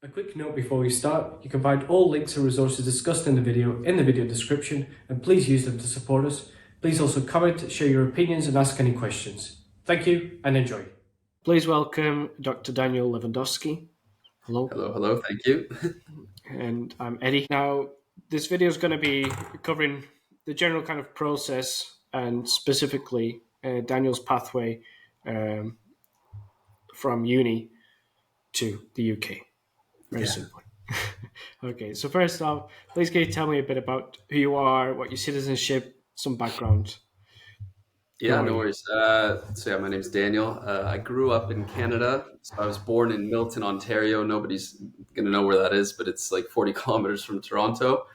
A quick note before we start, you can find all links and resources discussed in the video description, and please use them to support us. Please also comment, share your opinions and ask any questions. Thank you and enjoy. Please welcome Dr. Daniel Lewandowski. Hello. Hello, thank you. And I'm Eddie. Now, this video is going to be covering the general kind of process and specifically Daniel's pathway from uni to the UK. Very simply. Okay, so first off, please can you tell me a bit about who you are, what your citizenship, some background? Yeah, no worries. My name's Daniel. I grew up in Canada. So I was born in Milton, Ontario. Nobody's going to know where that is, but it's like 40 kilometers from Toronto.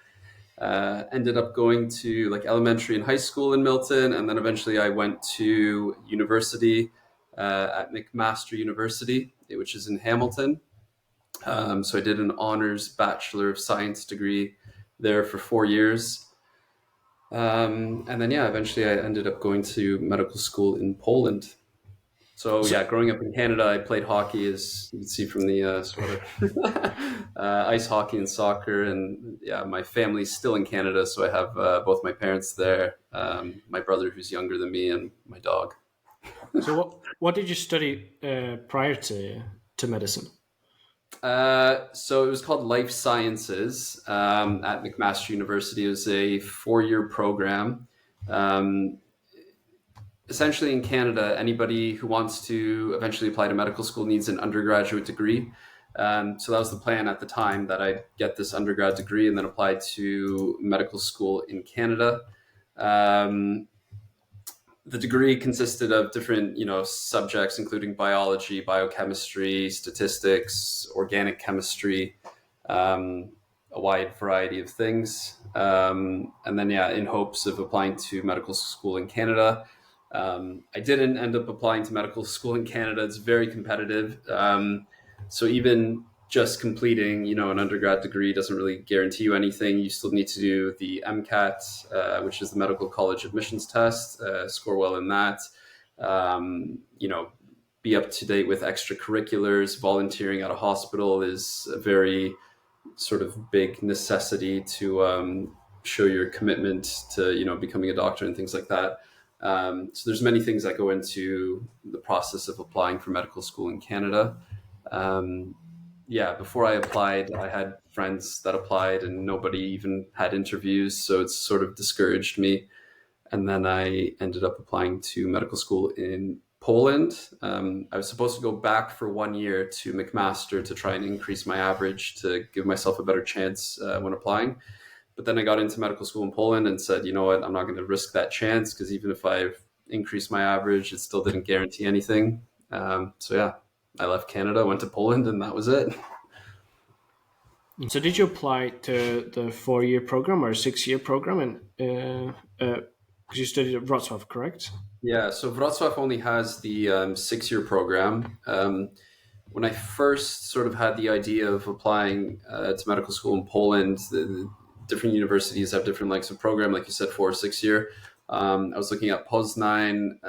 Ended up going to like elementary and high school in Milton, and then eventually I went to university at McMaster University, which is in Hamilton. So I did an honors Bachelor of Science degree there for 4 years. And then, eventually I ended up going to medical school in Poland. So growing up in Canada, I played hockey, as you can see from the sweater, ice hockey and soccer. And my family's still in Canada. So I have both my parents there, my brother who's younger than me, and my dog. So what did you study prior to medicine? So it was called Life Sciences at McMaster University. It was a 4-year program. Essentially in Canada, anybody who wants to eventually apply to medical school needs an undergraduate degree. So that was the plan at the time, that I'd get this undergrad degree and then apply to medical school in Canada. The degree consisted of different, subjects, including biology, biochemistry, statistics, organic chemistry, a wide variety of things. And then, in hopes of applying to medical school in Canada. I didn't end up applying to medical school in Canada. It's very competitive. So even just completing, an undergrad degree doesn't really guarantee you anything. You still need to do the MCAT, which is the Medical College Admissions Test, score well in that, be up to date with extracurriculars. Volunteering at a hospital is a very sort of big necessity to show your commitment to, becoming a doctor and things like that. So there's many things that go into the process of applying for medical school in Canada. Before I applied, I had friends that applied and nobody even had interviews. So it's sort of discouraged me. And then I ended up applying to medical school in Poland. I was supposed to go back for 1 year to McMaster to try and increase my average to give myself a better chance when applying. But then I got into medical school in Poland and said, you know what, I'm not going to risk that chance, because even if I increased my average, it still didn't guarantee anything. I left Canada, went to Poland, and that was it. So did you apply to the 4-year program or 6-year program? And because you studied at Wrocław, correct? Yeah, so Wrocław only has the 6-year program. When I first sort of had the idea of applying to medical school in Poland, the different universities have different lengths of program, like you said, 4 or 6 year. I was looking at Poznań,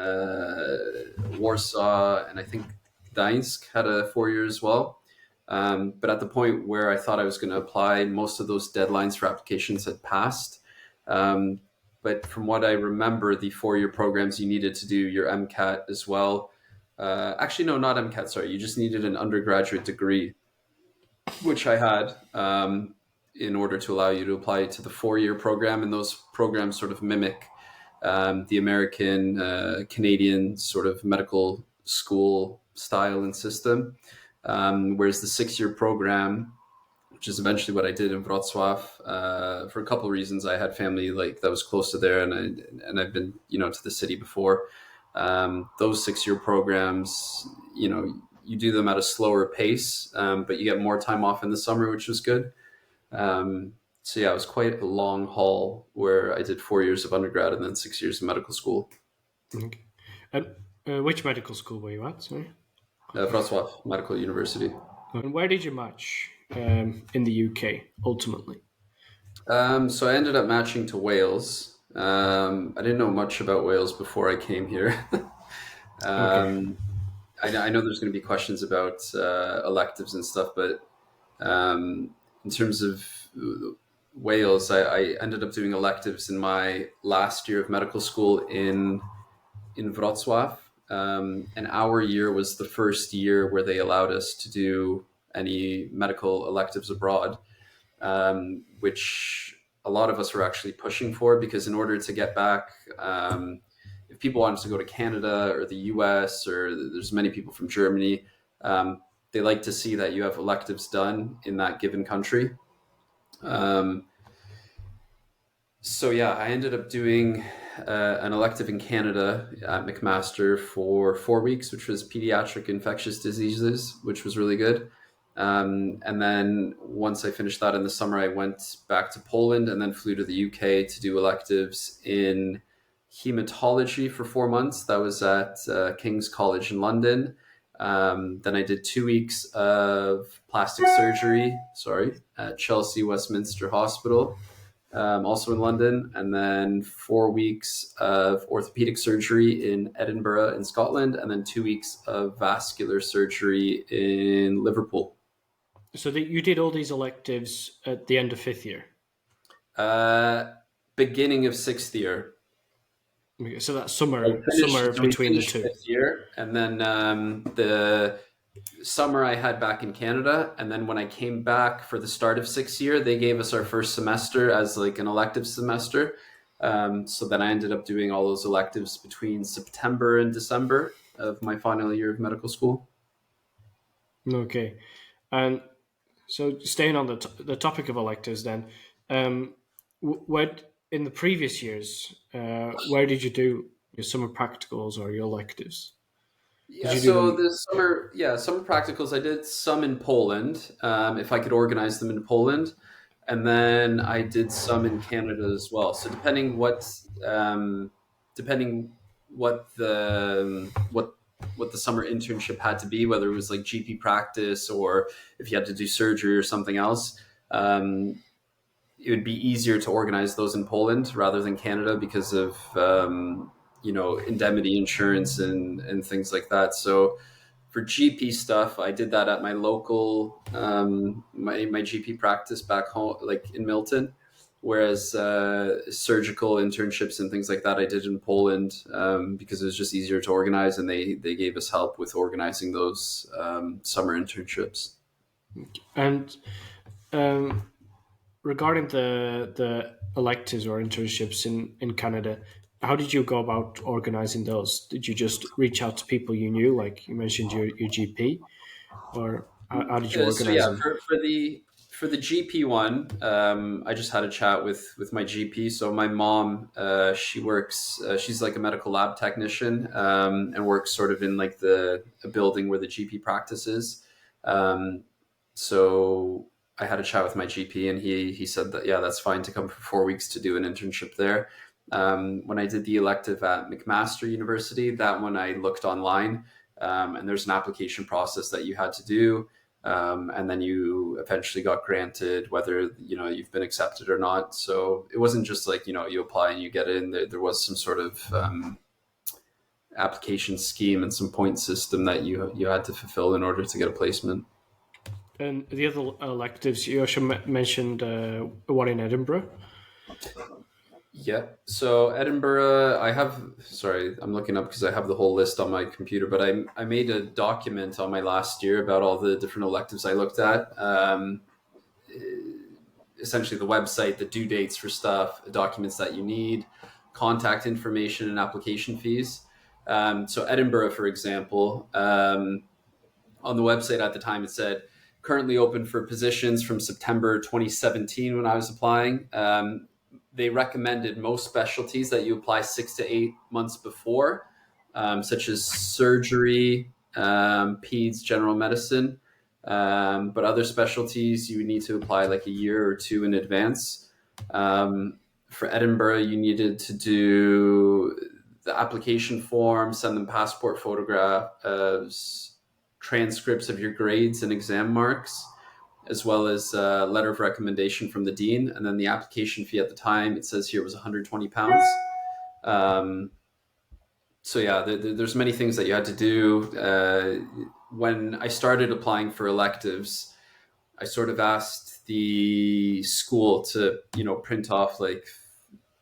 Warsaw, and I think Gdańsk had a 4-year as well. But at the point where I thought I was going to apply, most of those deadlines for applications had passed. But from what I remember, the 4-year programs, you needed to do your MCAT as well. Actually, no, not MCAT, sorry. You just needed an undergraduate degree, which I had, in order to allow you to apply to the 4-year program. And those programs sort of mimic the American, Canadian sort of medical school style and system. Whereas the 6-year program, which is eventually what I did in Wrocław, for a couple of reasons. I had family like that was close to there, and I've been, to the city before. Those 6-year programs, you do them at a slower pace, but you get more time off in the summer, which was good. It was quite a long haul where I did 4 years of undergrad and then 6 years of medical school. Okay. And which medical school were you at? Sorry. Wrocław Medical University. And where did you match in the UK ultimately? So I ended up matching to Wales. I didn't know much about Wales before I came here. Okay. I know there's going to be questions about electives and stuff, but In terms of Wales, I ended up doing electives in my last year of medical school in Wrocław. And our year was the first year where they allowed us to do any medical electives abroad, which a lot of us were actually pushing for, because in order to get back, if people wanted to go to Canada or the US, or there's many people from Germany, they like to see that you have electives done in that given country. Um, so yeah, I ended up doing an elective in Canada at McMaster for 4 weeks, which was pediatric infectious diseases, which was really good. And then once I finished that in the summer, I went back to Poland and then flew to the UK to do electives in hematology for 4 months. That was at King's College in London. Then I did 2 weeks of plastic surgery, at Chelsea Westminster Hospital, also in London, and then 4 weeks of orthopedic surgery in Edinburgh in Scotland, and then 2 weeks of vascular surgery in Liverpool. So that you did all these electives at the end of fifth year. Beginning of sixth year. So that's summer between the two. Fifth year, and then the summer I had back in Canada, and then when I came back for the start of sixth year, they gave us our first semester as like an elective semester. So then I ended up doing all those electives between September and December of my final year of medical school. Okay, and so staying on the topic of electives, then, what in the previous years, where did you do your summer practicals or your electives? Did Yeah, you do so them? the summer practicals, I did some in Poland, if I could organize them in Poland, and then I did some in Canada as well. So depending what the summer internship had to be, whether it was like GP practice or if you had to do surgery or something else, it would be easier to organize those in Poland rather than Canada because of indemnity insurance and things like that. So for GP stuff, I did that at my local my GP practice back home, like in Milton. Whereas surgical internships and things like that, I did in Poland because it was just easier to organize, and they gave us help with organizing those summer internships. And um, regarding the electives or internships in Canada, how did you go about organizing those? Did you just reach out to people you knew, like you mentioned your GP, or how did you So organize yeah, them? for the GP one, I just had a chat with my GP. So my mom, she works, she's like a medical lab technician, and works sort of in like a building where the GP practices. Um, so I had a chat with my GP, and he said that yeah, that's fine to come for 4 weeks to do an internship there. When I did the elective at McMaster University, that one I looked online, and there's an application process that you had to do, and then you eventually got granted whether you've been accepted or not. So it wasn't just like you apply and you get in. There was some sort of application scheme and some point system that you had to fulfill in order to get a placement. And the other electives, you also mentioned one in Edinburgh. Yeah. So Edinburgh, sorry, I'm looking up because I have the whole list on my computer, but I made a document on my last year about all the different electives I looked at. Essentially the website, the due dates for stuff, the documents that you need, contact information, and application fees. So Edinburgh, for example, on the website at the time, it said currently open for positions from September 2017 when I was applying. They recommended most specialties that you apply 6 to 8 months before, such as surgery, peds, general medicine. But other specialties, you would need to apply like a year or two in advance. For Edinburgh, you needed to do the application form, send them passport photographs, transcripts of your grades and exam marks, as well as a letter of recommendation from the dean. And then the application fee at the time, it says here, was £120. So yeah, there's many things that you had to do. When I started applying for electives, I sort of asked the school to, print off like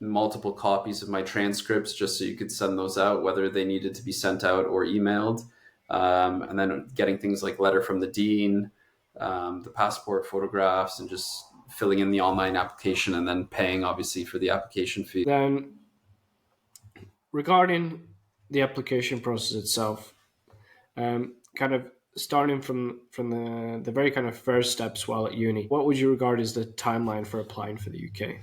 multiple copies of my transcripts just so you could send those out, whether they needed to be sent out or emailed. And then getting things like letter from the dean, the passport photographs, and just filling in the online application and then paying obviously for the application fee. Then, regarding the application process itself, kind of starting from the very kind of first steps while at uni, what would you regard as the timeline for applying for the UK?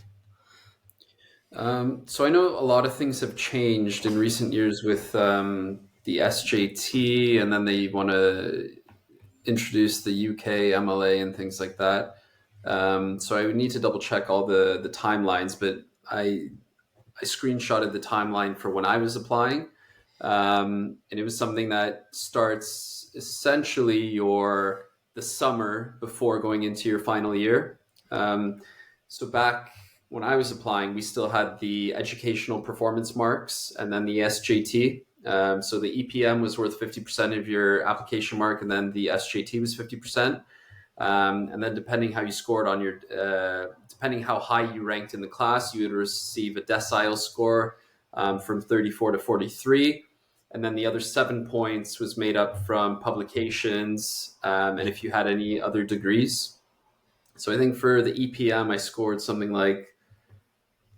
So I know a lot of things have changed in recent years with the SJT, and then they want to introduce the UK MLA and things like that. So I would need to double check all the timelines, but I screenshotted the timeline for when I was applying, and it was something that starts essentially the summer before going into your final year. So back when I was applying, we still had the educational performance marks and then the SJT. So the EPM was worth 50% of your application mark, and then the SJT was 50%. And then depending how you scored on depending how high you ranked in the class, you would receive a decile score from 34 to 43. And then the other 7 points was made up from publications and if you had any other degrees. So I think for the EPM, I scored something like,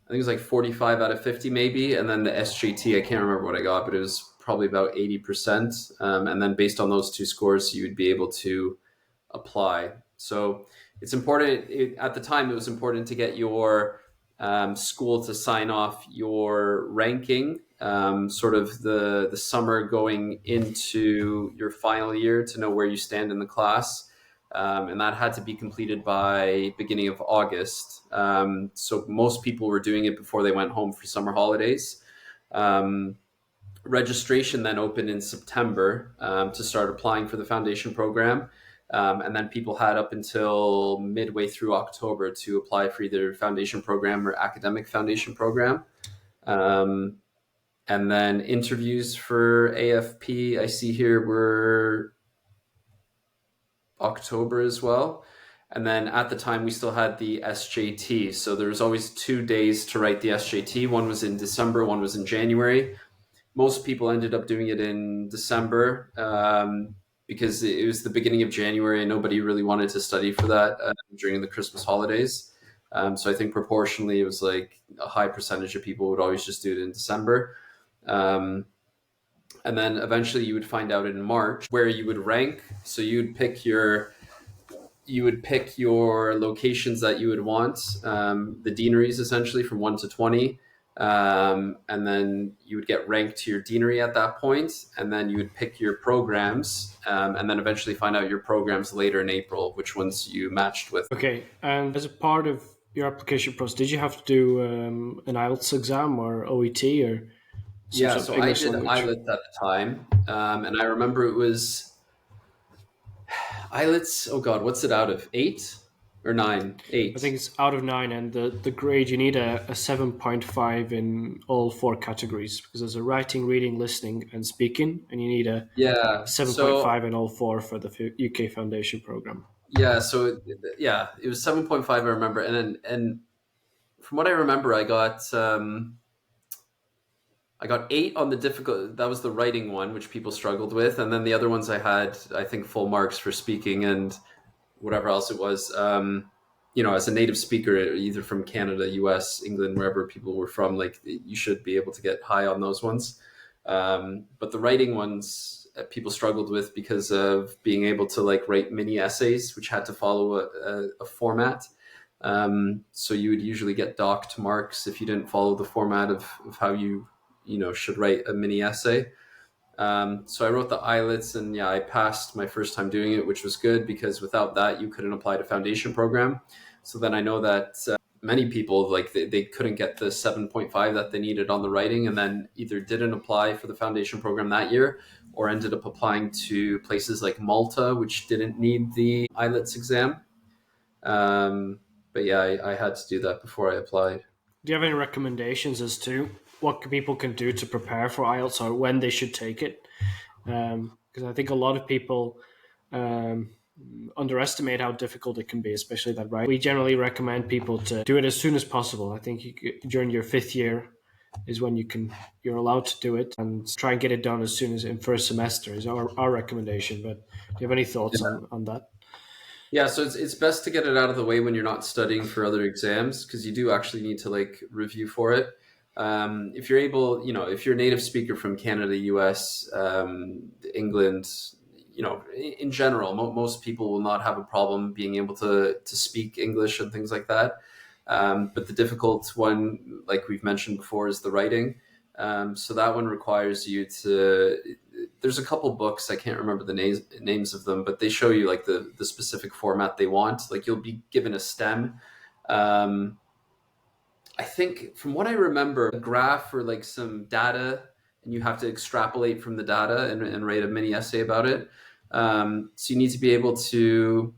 I think it was like 45 out of 50 maybe. And then the SJT, I can't remember what I got, but it was probably about 80%. And then based on those two scores, you would be able to apply. So it's important. At the time, it was important to get your school to sign off your ranking, sort of the summer going into your final year to know where you stand in the class. And that had to be completed by beginning of August. So most people were doing it before they went home for summer holidays. Registration then opened in September to start applying for the foundation program. And then people had up until midway through October to apply for either foundation program or academic foundation program. And then interviews for AFP, I see here, were October as well. And then at the time, we still had the SJT. So there was always 2 days to write the SJT. One was in December, one was in January. Most people ended up doing it in December because it was the beginning of January and nobody really wanted to study for that during the Christmas holidays. So I think proportionally, it was like a high percentage of people would always just do it in December. And then eventually you would find out in March where you would rank. So you would pick your locations that you would want, the deaneries essentially from 1 to 20. And then you would get ranked to your deanery at that point, and then you would pick your programs, and then eventually find out your programs later in April, which ones you matched with. Okay, and as a part of your application process, did you have to do an IELTS exam or OET or some Yeah, sort of so I English did language? IELTS at the time, and I remember it was IELTS. Oh God, what's it out of? 8 or 9? I 8. think it's out of 9, and the grade, you need a 7.5 in all 4 categories, because there's a writing, reading, listening, and speaking, and you need a Yeah. 7.5 in all 4 for the UK Foundation program. Yeah, so yeah, it was 7.5. I remember, and from what I remember, I got 8 on the difficult. That was the writing one, which people struggled with, and then the other ones I had, I think, full marks for speaking and whatever else it was. As a native speaker, either from Canada, US, England, wherever people were from, like you should be able to get high on those ones. But the writing ones, people struggled with because of being able to like write mini essays, which had to follow a format. So you would usually get docked marks if you didn't follow the format of how you should write a mini essay. So I wrote the IELTS, and yeah, I passed my first time doing it, which was good because without that, you couldn't apply to foundation program. So then I know that many people, like they couldn't get the 7.5 that they needed on the writing, and then either didn't apply for the foundation program that year or ended up applying to places like Malta, which didn't need the IELTS exam. But yeah, I had to do that before I applied. Do you have any recommendations as to what people can do to prepare for IELTS or when they should take it? Because I think a lot of people, underestimate how difficult it can be, especially that right. We generally recommend people to do it as soon as possible. I think during your 5th year is when you're allowed to do it, and try and get it done as soon as in first semester is our recommendation. But do you have any thoughts on that? Yeah, so it's best to get it out of the way when you're not studying for other exams because you do actually need to like review for it. If you're able, if you're a native speaker from Canada, US, England, in general, most people will not have a problem being able to speak English and things like that. But the difficult one, like we've mentioned before, is the writing. So that one requires you to. There's a couple books, I can't remember the names of them, but they show you like the specific format they want. Like you'll be given a stem. Um, I think from what I remember, a graph or like some data, and you have to extrapolate from the data and write a mini essay about it. So you need to be able to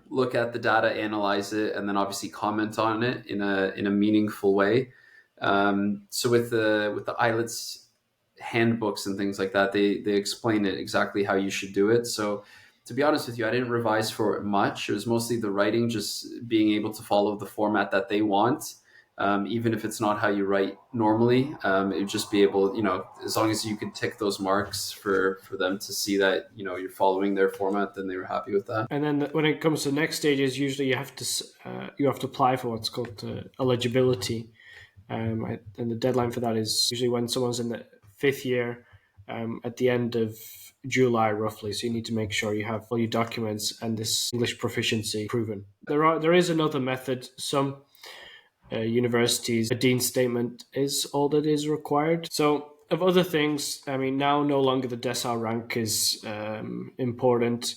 look at the data, analyze it, and then obviously comment on it in a meaningful way. So with the IELTS handbooks and things like that, they explain it exactly how you should do it. So to be honest with you, I didn't revise for it much. It was mostly the writing, just being able to follow the format that they want. Even if it's not how you write normally, it would just be able, as long as you could tick those marks for them to see that, you're following their format, then they were happy with that. And then when it comes to the next stages, usually you have to apply for what's called eligibility, and the deadline for that is usually when someone's in the 5th year, at the end of July roughly. So you need to make sure you have all your documents and this English proficiency proven. There is another method. Some universities, a dean statement is all that is required. So of other things, I mean, now no longer the decile rank is important,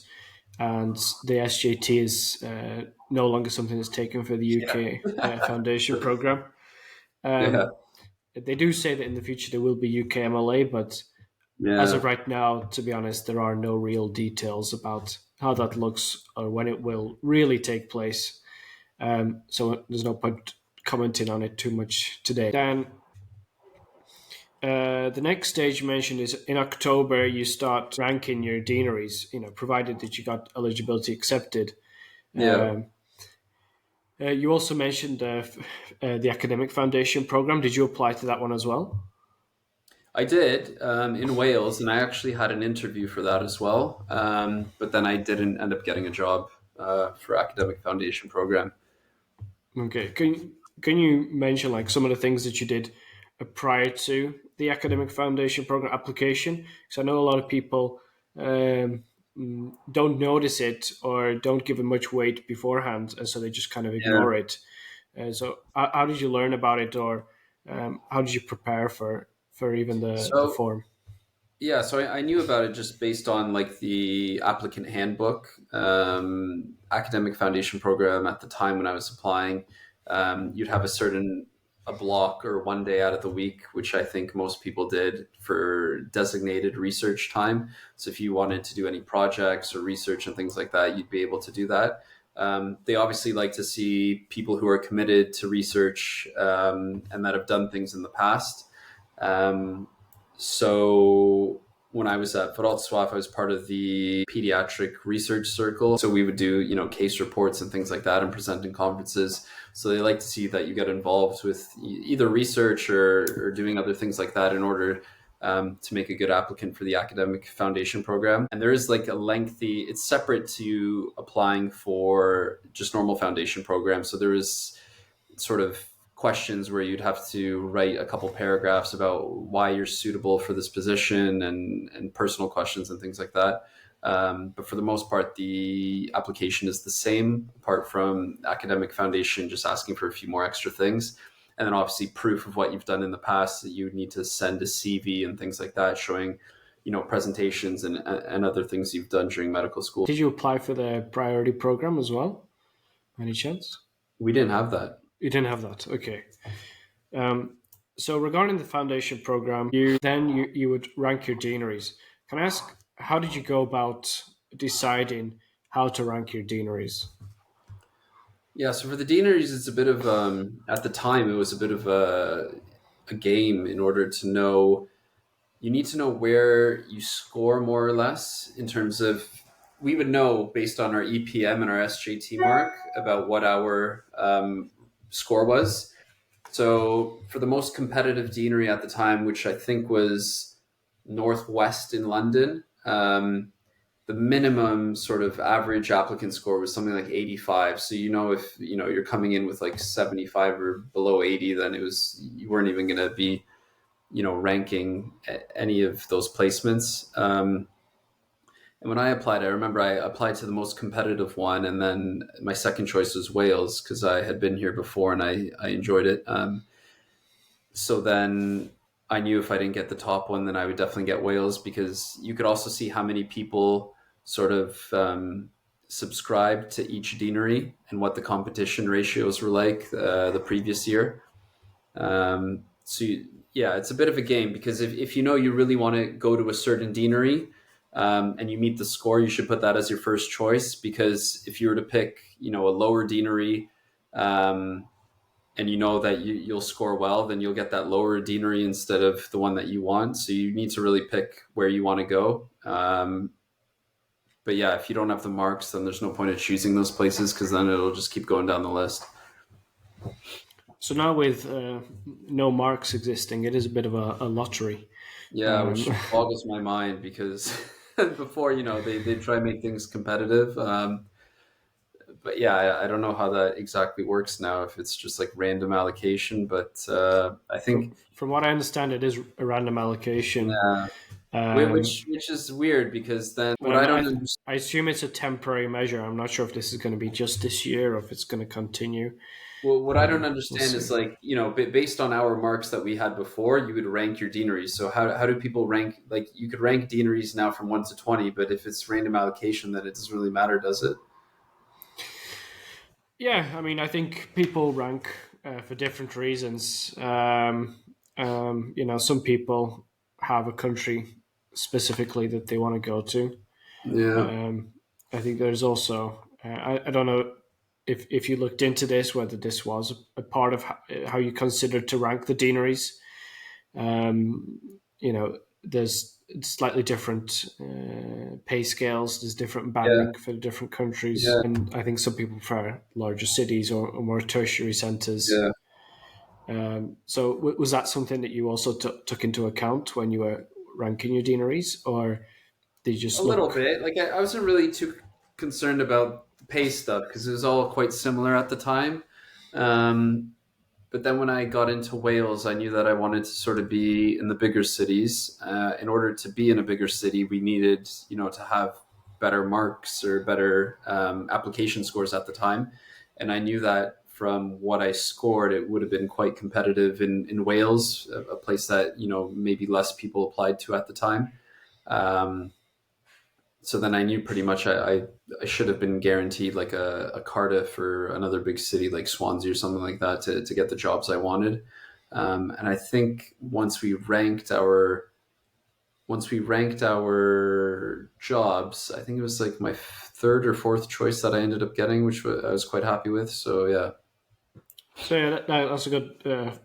and the SJT is no longer something that's taken for the UK foundation program. Yeah. They do say that in the future there will be UK MLA, but as Yeah. of right now, to be honest, there are no real details about how that looks or when it will really take place. So there's no point commenting on it too much today. Dan, the next stage you mentioned is in October you start ranking your deaneries, provided that you got eligibility accepted. Yeah. You also mentioned the academic foundation program. Did you apply to that one as well? I did in Wales, and I actually had an interview for that as well. But then I didn't end up getting a job for academic foundation program. Okay. Can you mention like some of the things that you did prior to the academic foundation program application? Because I know a lot of people don't notice it or don't give it much weight beforehand, and so they just kind of Yeah. ignore it. So how did you learn about it, or how did you prepare for even the So form? yeah, so I knew about it just based on like the applicant handbook, academic foundation program at the time when I was applying. You'd have a block or one day out of the week, which I think most people did for designated research time. So if you wanted to do any projects or research and things like that, you'd be able to do that. They obviously like to see people who are committed to research and that have done things in the past. Um, so when I was at Wrocław, I was part of the pediatric research circle. So we would do, case reports and things like that and present in conferences. So they like to see that you get involved with either research or doing other things like that in order to make a good applicant for the academic foundation program. And there is like it's separate to applying for just normal foundation programs. So there is sort of questions where you'd have to write a couple paragraphs about why you're suitable for this position and personal questions and things like that. But for the most part, the application is the same, apart from academic foundation, just asking for a few more extra things. And then obviously proof of what you've done in the past, that you would need to send a CV and things like that, showing, presentations and other things you've done during medical school. Did you apply for the priority program as well? Any chance? We didn't have that. You didn't have that. Okay. Um, so regarding the foundation program, you would rank your deaneries. Can I ask, how did you go about deciding how to rank your deaneries? Yeah, so for the deaneries, it's a bit of at the time it was a bit of a game in order to know. You need to know where you score more or less in terms of we would know based on our EPM and our SJT mark about what our score was. So for the most competitive deanery at the time, which I think was Northwest in London, the minimum sort of average applicant score was something like 85. So if you're coming in with like 75 or below 80, then you weren't even going to be ranking any of those placements. And when I applied, I remember I applied to the most competitive one, and then my second choice was Wales because I had been here before and I enjoyed it. So then I knew if I didn't get the top one, then I would definitely get Wales, because you could also see how many people sort of subscribed to each deanery and what the competition ratios were like the previous year. Yeah, it's a bit of a game, because if you really want to go to a certain deanery and you meet the score, you should put that as your first choice, because if you were to pick, a lower deanery, and you know that you'll score well, then you'll get that lower deanery instead of the one that you want. So you need to really pick where you want to go. But yeah, if you don't have the marks, then there's no point of choosing those places, because then it'll just keep going down the list. So now with no marks existing, it is a bit of a lottery. Yeah, which boggles my mind, because before, they try and make things competitive. But yeah, I don't know how that exactly works now, if it's just like random allocation. But I think From what I understand, it is a random allocation. Which is weird, because then what I don't understand. I assume it's a temporary measure. I'm not sure if this is going to be just this year or if it's going to continue. Well, what I don't understand We'll is, see. like, based on our marks that we had before, you would rank your deaneries. So how do people rank? Like, you could rank deaneries now from 1 to 20, but if it's random allocation, then it doesn't really matter, does it? Yeah, I mean, I think people rank for different reasons. Some people have a country specifically that they want to go to. Yeah. I think there's also, I don't know if you looked into this, whether this was a part of how you considered to rank the deaneries. There's slightly different pay scales. There's different Yeah. banding for the different countries, Yeah. and I think some people prefer larger cities or more tertiary centres. Yeah. So was that something that you also took into account when you were ranking your deaneries, or did you A just little look? bit. Like, I wasn't really too concerned about the pay stuff, because it was all quite similar at the time. Um, But then when I got into Wales, I knew that I wanted to sort of be in the bigger cities. In order to be in a bigger city, we needed, to have better marks or better application scores at the time. And I knew that from what I scored, it would have been quite competitive in Wales, a place that, maybe less people applied to at the time. Um, so then I knew pretty much I should have been guaranteed like a Cardiff or another big city like Swansea or something like that to get the jobs I wanted. And I think once we ranked our jobs, I think it was like my third or fourth choice that I ended up getting, which I was quite happy with. So yeah. So yeah, that's a good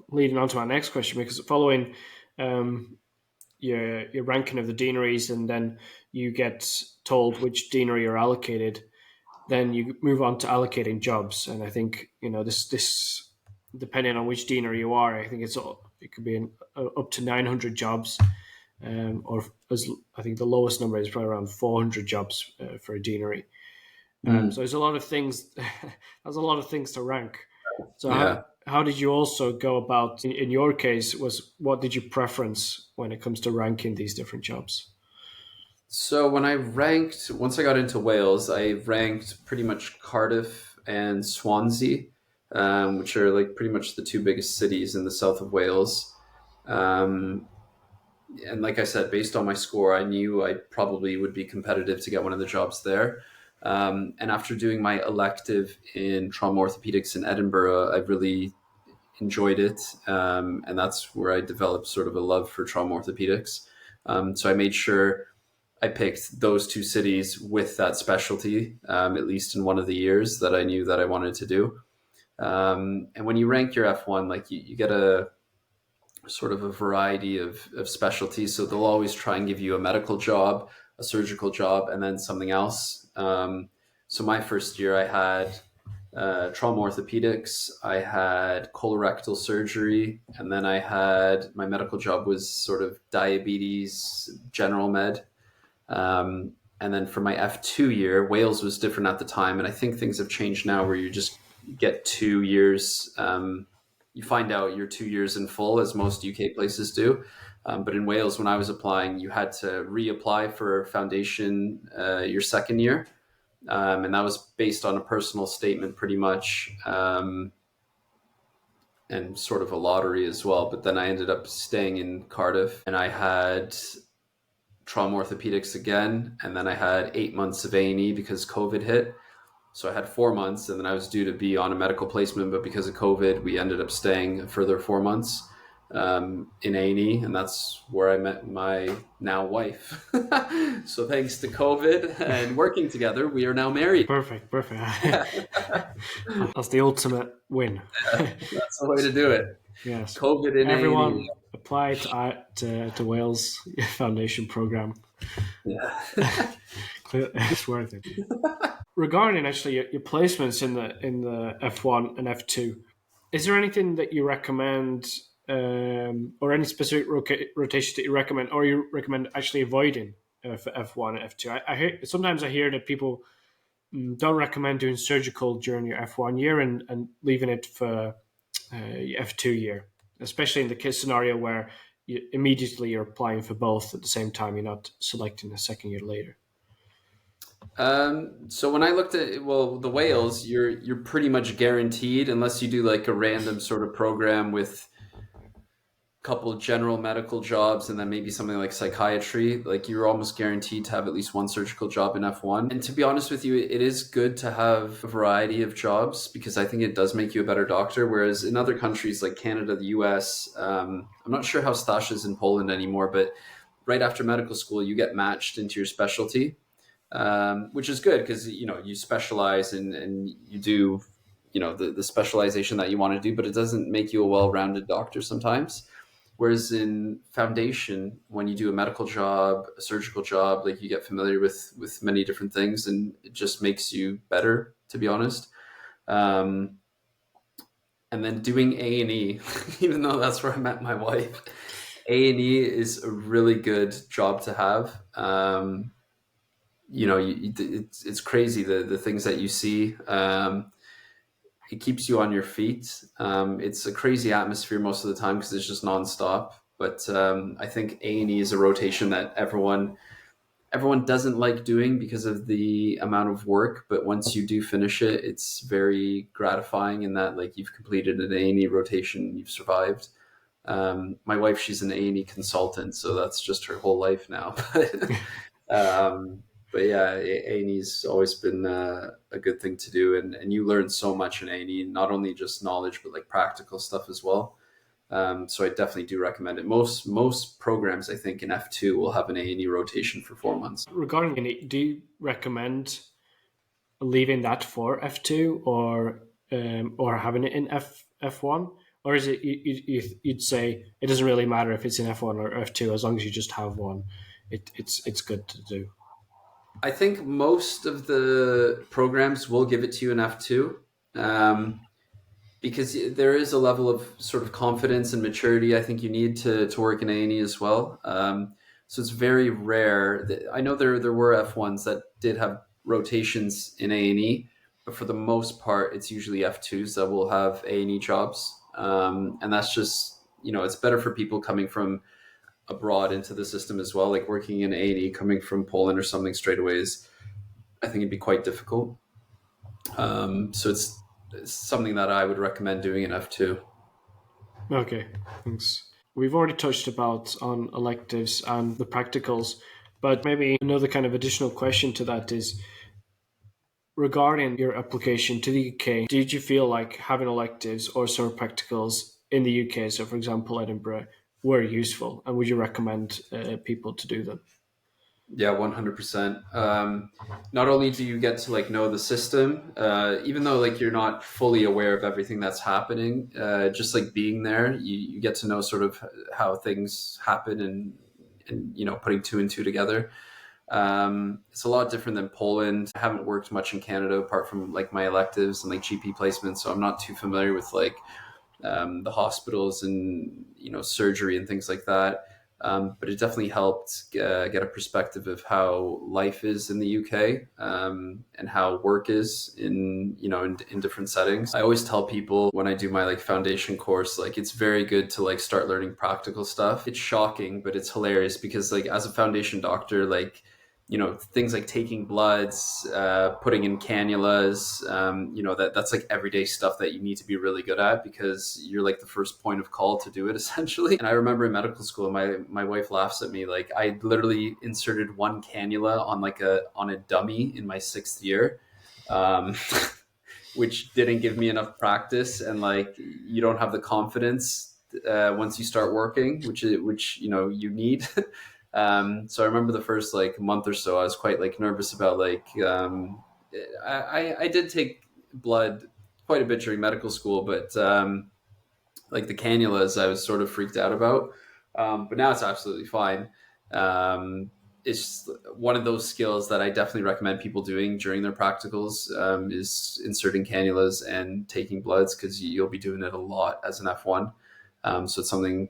leading on to my next question, because following um, your ranking of the deaneries, and then you get told which deanery you're allocated, then you move on to allocating jobs. And I think this depending on which deanery you are, I think it could be up to 900 jobs, or as I think the lowest number is probably around 400 jobs for a deanery. So Mm, there's a lot of things. There's a lot of things to rank. So yeah. how did you also go about in your case? Was what did you preference when it comes to ranking these different jobs? So once I got into Wales, I ranked pretty much Cardiff and Swansea, which are like pretty much the two biggest cities in the south of Wales. Um, and like I said, based on my score, I knew I probably would be competitive to get one of the jobs there. And after doing my elective in trauma orthopedics in Edinburgh, I really enjoyed it. And that's where I developed sort of a love for trauma orthopedics. So I made sure I picked those two cities with that specialty, at least in one of the years that I knew that I wanted to do. And when you rank your F1, like you get a sort of a variety of specialties. So they'll always try and give you a medical job, a surgical job, and then something else. So my first year, I had trauma orthopedics, I had colorectal surgery, and then I had my medical job was sort of diabetes, general med. And then for my F2 year, Wales was different at the time. And I think things have changed now where you just get 2 years. You find out your 2 years in full, as most UK places do. But in Wales, when I was applying, you had to reapply for foundation your second year. And that was based on a personal statement pretty much, and sort of a lottery as well. But then I ended up staying in Cardiff, and I had trauma orthopedics again, and then I had 8 months of A&E because COVID hit. So I had 4 months, and then I was due to be on a medical placement, but because of COVID, we ended up staying a further 4 months in A&E, and that's where I met my now wife. So thanks to COVID and working together, we are now married. Perfect. That's the ultimate win. That's the way to do it. Yes. COVID in Everyone A&E. apply to Wales Foundation program. Yeah. It's worth it. Regarding actually your placements in the F1 and F2, is there anything that you recommend, or any specific rotation that you recommend, or you recommend actually avoiding for F1 and F2? Sometimes I hear that people don't recommend doing surgical during your F1 year and leaving it for your F2 year, especially in the case scenario where you're applying for both at the same time. You're not selecting a second year later. So when I looked at the Wales, you're pretty much guaranteed, unless you do like a random sort of program with a couple of general medical jobs and then maybe something like psychiatry, like you're almost guaranteed to have at least one surgical job in F1. And to be honest with you, it is good to have a variety of jobs because I think it does make you a better doctor. Whereas in other countries like Canada, the US, I'm not sure how Stash is in Poland anymore, but right after medical school, you get matched into your specialty. Which is good because you specialize and you do the specialization that you want to do, but it doesn't make you a well-rounded doctor sometimes. Whereas in foundation, when you do a medical job, a surgical job, like you get familiar with many different things, and it just makes you better, to be honest. And then doing A&E, even though that's where I met my wife, A&E is a really good job to have. It's crazy the things that you see. It keeps you on your feet. It's a crazy atmosphere most of the time because it's just nonstop. But I think A&E is a rotation that everyone doesn't like doing because of the amount of work. But once you do finish it, it's very gratifying in that like you've completed an A&E rotation, you've survived. My wife, she's an A&E consultant, so that's just her whole life now. But yeah, A&E's always been a good thing to do, and you learn so much in A&E, not only just knowledge but like practical stuff as well. So I definitely do recommend it. Most programs, I think, in F2 will have an A&E rotation for 4 months. Regarding A&E, do you recommend leaving that for F2 or having it in F1? Or is it you'd say it doesn't really matter if it's in F1 or F2 as long as you just have one, it's good to do? I think most of the programs will give it to you in F2, because there is a level of sort of confidence and maturity I think you need to work in A&E as well. So it's very rare. I know there were F1s that did have rotations in A&E, but for the most part, it's usually F2s that will have A&E jobs. And that's just, it's better for people coming from abroad into the system as well. Like working in A&E coming from Poland or something straight away I think it'd be quite difficult. So it's something that I would recommend doing in F2. Okay, thanks. We've already touched on electives and the practicals, but maybe another kind of additional question to that is regarding your application to the UK. Did you feel like having electives or sort of practicals in the UK, so for example Edinburgh, were useful, and would you recommend people to do them? Yeah, 100%. Not only do you get to like know the system, even though like you're not fully aware of everything that's happening, just like being there, you get to know sort of how things happen and putting two and two together. It's a lot different than Poland. I haven't worked much in Canada apart from like my electives and like GP placements, so I'm not too familiar with like the hospitals and surgery and things like that. But it definitely helped get a perspective of how life is in the UK, and how work is in different settings. I always tell people when I do my like foundation course, like it's very good to like start learning practical stuff. It's shocking, but it's hilarious because like as a foundation doctor, like things like taking bloods, putting in cannulas, that's like everyday stuff that you need to be really good at because you're like the first point of call to do it essentially. And I remember in medical school, my wife laughs at me, like I literally inserted one cannula on a dummy in my 6th year, um, which didn't give me enough practice, and like you don't have the confidence once you start working, which you need. So I remember the first like month or so, I was quite like nervous about like I did take blood quite a bit during medical school, but like the cannulas, I was sort of freaked out about. But now it's absolutely fine. It's one of those skills that I definitely recommend people doing during their practicals, is inserting cannulas and taking bloods because you'll be doing it a lot as an F1. So it's something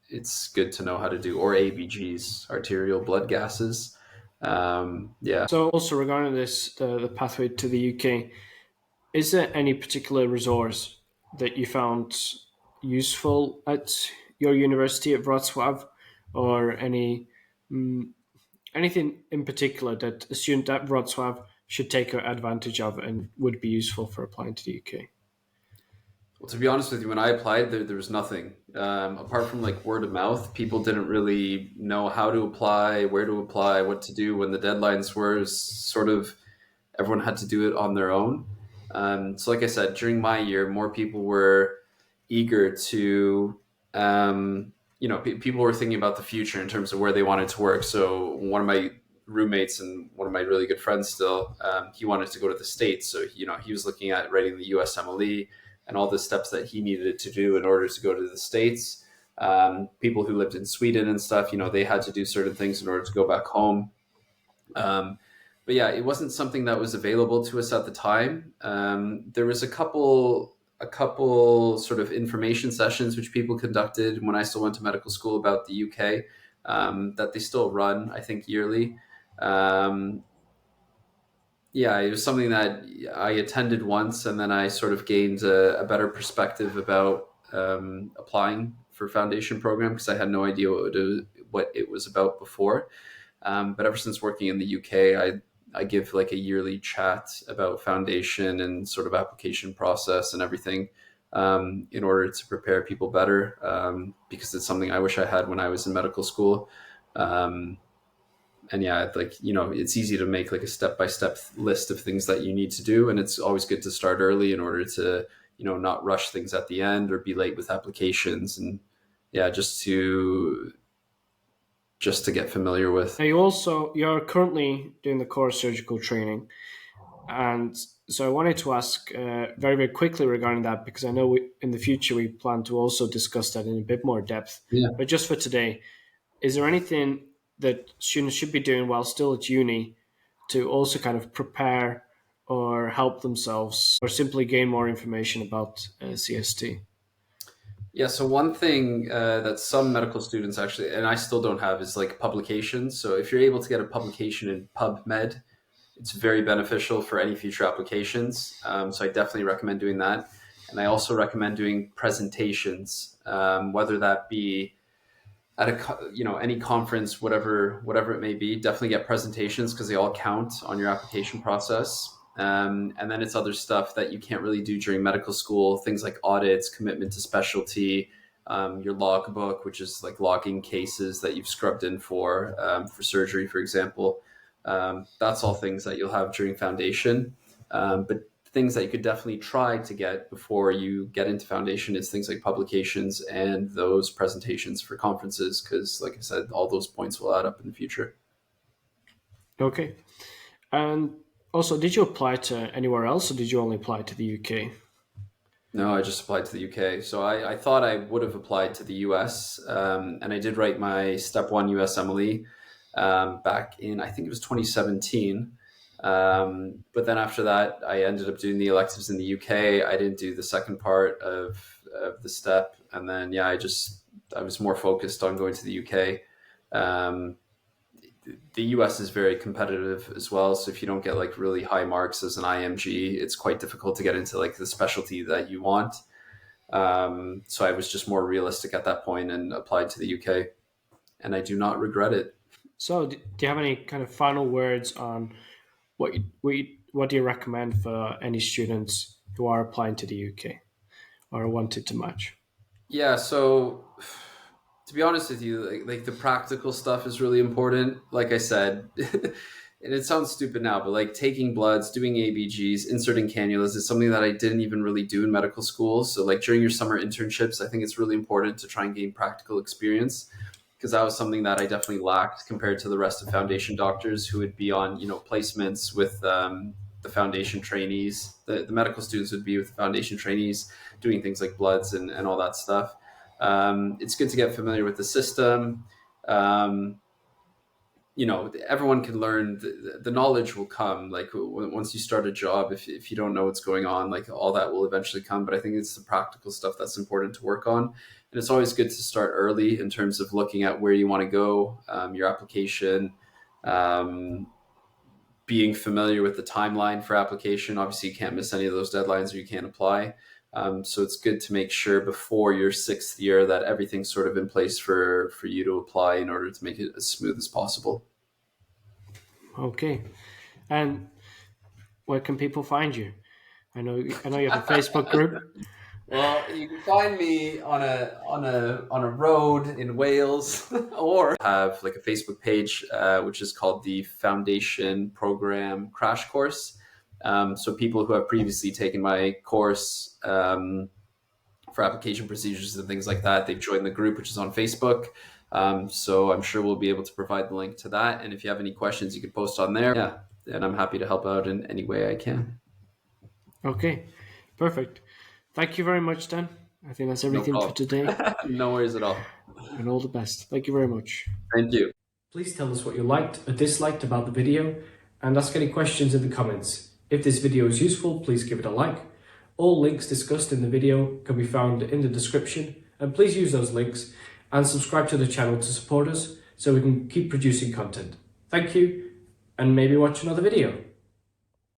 it's good to know how to do, or ABGs, arterial blood gases. Yeah. So also regarding this, the pathway to the UK, is there any particular resource that you found useful at your university at Wrocław, or anything in particular that a student at Wrocław should take advantage of and would be useful for applying to the UK? Well, to be honest with you, when I applied, there was nothing apart from like word of mouth. People didn't really know how to apply, where to apply, what to do when the deadlines were. It was sort of everyone had to do it on their own. So, like I said, during my year, more people were eager to, people were thinking about the future in terms of where they wanted to work. So, one of my roommates and one of my really good friends still, he wanted to go to the States. So, he was looking at writing the USMLE and all the steps that he needed to do in order to go to the States. People who lived in Sweden and stuff, they had to do certain things in order to go back home. Um, but yeah, it wasn't something that was available to us at the time. There was a couple sort of information sessions which people conducted when I still went to medical school about the UK, that they still run, I think, yearly. Um, yeah, it was something that I attended once, and then I sort of gained a better perspective about applying for foundation program because I had no idea what it was about before. But ever since working in the UK, I give like a yearly chat about foundation and sort of application process and everything, in order to prepare people better, because it's something I wish I had when I was in medical school. Um, and yeah, like, it's easy to make like a step-by-step list of things that you need to do. And it's always good to start early in order to, not rush things at the end or be late with applications. And yeah, just to get familiar with. Now you're currently doing the core surgical training, and so I wanted to ask very, very quickly regarding that because I know in the future we plan to also discuss that in a bit more depth. Yeah. But just for today, is there anything that students should be doing while still at uni to also kind of prepare or help themselves or simply gain more information about CST? Yeah, so one thing that some medical students actually, and I still don't have, is like publications. So if you're able to get a publication in PubMed, it's very beneficial for any future applications. So I definitely recommend doing that. And I also recommend doing presentations, whether that be at any conference, whatever it may be. Definitely get presentations because they all count on your application process. And then it's other stuff that you can't really do during medical school, things like audits, commitment to specialty, your logbook, which is like logging cases that you've scrubbed in for surgery, for example. That's all things that you'll have during foundation. But things that you could definitely try to get before you get into foundation is things like publications and those presentations for conferences, because like I said, all those points will add up in the future. Okay. And also, did you apply to anywhere else or did you only apply to the UK? No, I just applied to the UK. So I thought I would have applied to the US, and I did write my step one USMLE. back in, I think it was 2017. But then after that, I ended up doing the electives in the UK. I didn't do the second part of the step. And then, yeah, I was more focused on going to the UK. The US is very competitive as well. So if you don't get like really high marks as an IMG, it's quite difficult to get into like the specialty that you want. So I was just more realistic at that point and applied to the UK, and I do not regret it. So, do you have any kind of final words on what do you recommend for any students who are applying to the UK or wanted to match? Yeah, so to be honest with you, like the practical stuff is really important. Like I said, and it sounds stupid now, but like taking bloods, doing ABGs, inserting cannulas is something that I didn't even really do in medical school. So like during your summer internships, I think it's really important to try and gain practical experience, because that was something that I definitely lacked compared to the rest of foundation doctors who would be on, placements with the foundation trainees. The medical students would be with the foundation trainees doing things like bloods and all that stuff. It's good to get familiar with the system. Everyone can learn. The knowledge will come. Like once you start a job, if you don't know what's going on, like all that will eventually come. But I think it's the practical stuff that's important to work on. And it's always good to start early in terms of looking at where you want to go, your application, being familiar with the timeline for application. Obviously, you can't miss any of those deadlines or you can't apply. So it's good to make sure before your 6th year that everything's sort of in place for you to apply in order to make it as smooth as possible. Okay. And where can people find you? I know you have a Facebook group. Well, you can find me on a road in Wales, or have like a Facebook page, which is called the Foundation Program Crash Course. So people who have previously taken my course for application procedures and things like that, they've joined the group, which is on Facebook. So I'm sure we'll be able to provide the link to that. And if you have any questions, you can post on there. Yeah, and I'm happy to help out in any way I can. Okay, perfect. Thank you very much, Dan. I think that's everything for today. No worries at all. And all the best. Thank you very much. Thank you. Please tell us what you liked or disliked about the video and ask any questions in the comments. If this video is useful, please give it a like. All links discussed in the video can be found in the description, and please use those links and subscribe to the channel to support us so we can keep producing content. Thank you, and maybe watch another video.